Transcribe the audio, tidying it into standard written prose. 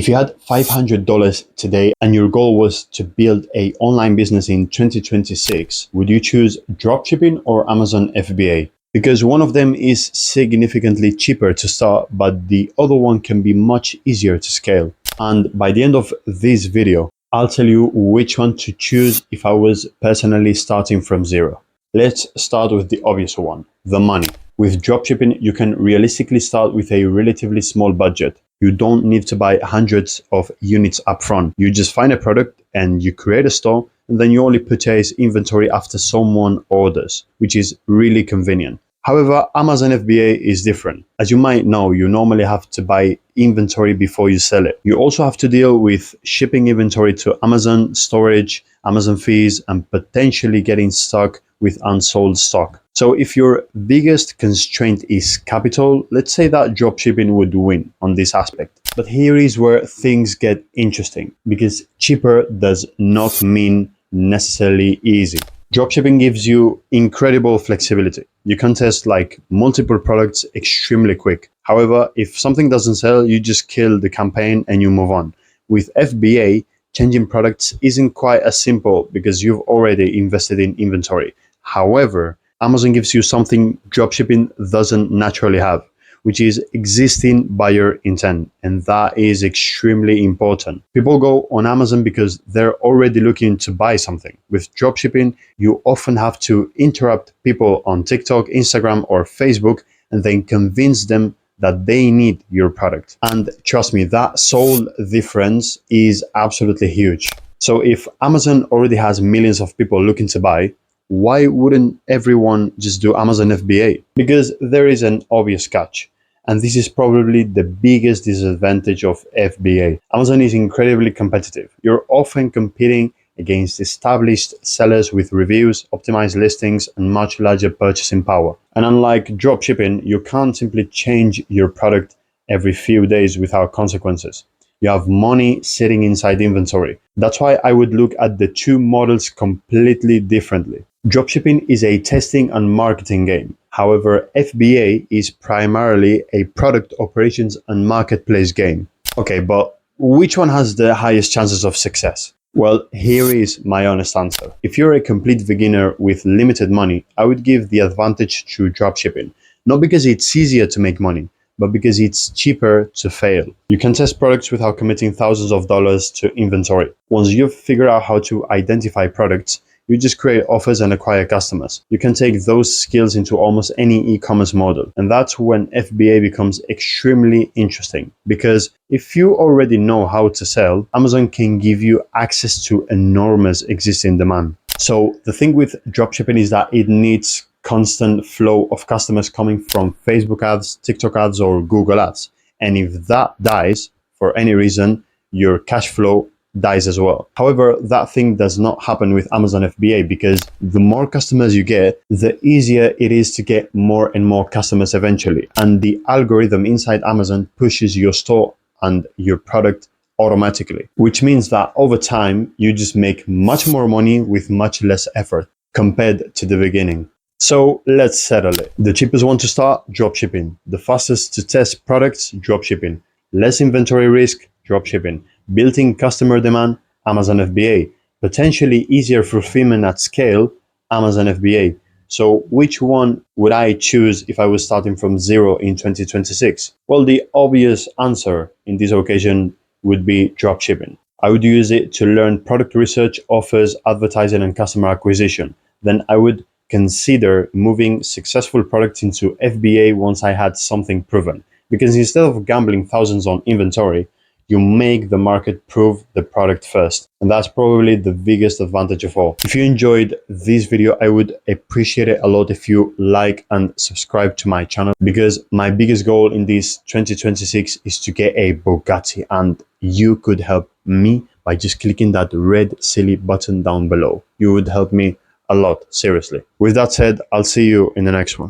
If you had $500 today and your goal was to build an online business in 2026, would you choose dropshipping or Amazon FBA? Because one of them is significantly cheaper to start, but the other one can be much easier to scale. And by the end of this video, I'll tell you which one to choose if I was personally starting from zero. Let's start with the obvious one, the money. With dropshipping, you can realistically start with a relatively small budget. You don't need to buy hundreds of units upfront. You just find a product and you create a store, and then you only purchase inventory after someone orders, which is really convenient. However, Amazon FBA is different. As you might know, you normally have to buy inventory before you sell it. You also have to deal with shipping inventory to Amazon, storage, Amazon fees, and potentially getting stuck with unsold stock. So if your biggest constraint is capital, let's say that dropshipping would win on this aspect. But here is where things get interesting, because cheaper does not mean necessarily easy. Dropshipping gives you incredible flexibility. You can test like multiple products extremely quick. However, if something doesn't sell, you just kill the campaign and you move on. With FBA, changing products isn't quite as simple because you've already invested in inventory. However, Amazon gives you something dropshipping doesn't naturally have, which is existing buyer intent. And that is extremely important. People go on Amazon because they're already looking to buy something. With dropshipping, you often have to interrupt people on TikTok, Instagram, or Facebook, and then convince them that they need your product. And trust me, that sole difference is absolutely huge. So if Amazon already has millions of people looking to buy, why wouldn't everyone just do Amazon FBA? Because there is an obvious catch. And this is probably the biggest disadvantage of FBA. Amazon is incredibly competitive. You're often competing against established sellers with reviews, optimized listings, and much larger purchasing power. And unlike dropshipping, you can't simply change your product every few days without consequences. You have money sitting inside inventory. That's why I would look at the two models completely differently. Dropshipping is a testing and marketing game. However, FBA is primarily a product operations and marketplace game. Okay, but which one has the highest chances of success? Well, here is my honest answer. If you're a complete beginner with limited money, I would give the advantage to dropshipping. Not because it's easier to make money, but because it's cheaper to fail. You can test products without committing thousands of dollars to inventory. Once you've figured out how to identify products, you just create offers and acquire customers. You can take those skills into almost any e-commerce model. And that's when FBA becomes extremely interesting. Because if you already know how to sell, Amazon can give you access to enormous existing demand. So the thing with dropshipping is that it needs constant flow of customers coming from Facebook ads, TikTok ads, or Google ads. And if that dies for any reason, your cash flow dies as well. However, that thing does not happen with Amazon FBA because the more customers you get, the easier it is to get more and more customers eventually. And the algorithm inside Amazon pushes your store and your product automatically, which means that over time, you just make much more money with much less effort compared to the beginning. So let's settle it. The cheapest one to start, dropshipping. The fastest to test products, dropshipping. Less inventory risk, dropshipping. Built-in customer demand, Amazon FBA. Potentially easier fulfillment at scale, Amazon FBA. So which one would I choose if I was starting from zero in 2026? Well, the obvious answer in this occasion would be dropshipping. I would use it to learn product research, offers, advertising, and customer acquisition. Then I would consider moving successful products into FBA once I had something proven. Because instead of gambling thousands on inventory, you make the market prove the product first. And that's probably the biggest advantage of all. If you enjoyed this video, I would appreciate it a lot if you like and subscribe to my channel, because my biggest goal in this 2026 is to get a Bugatti, and you could help me by just clicking that red silly button down below. You would help me a lot, seriously. With that said, I'll see you in the next one.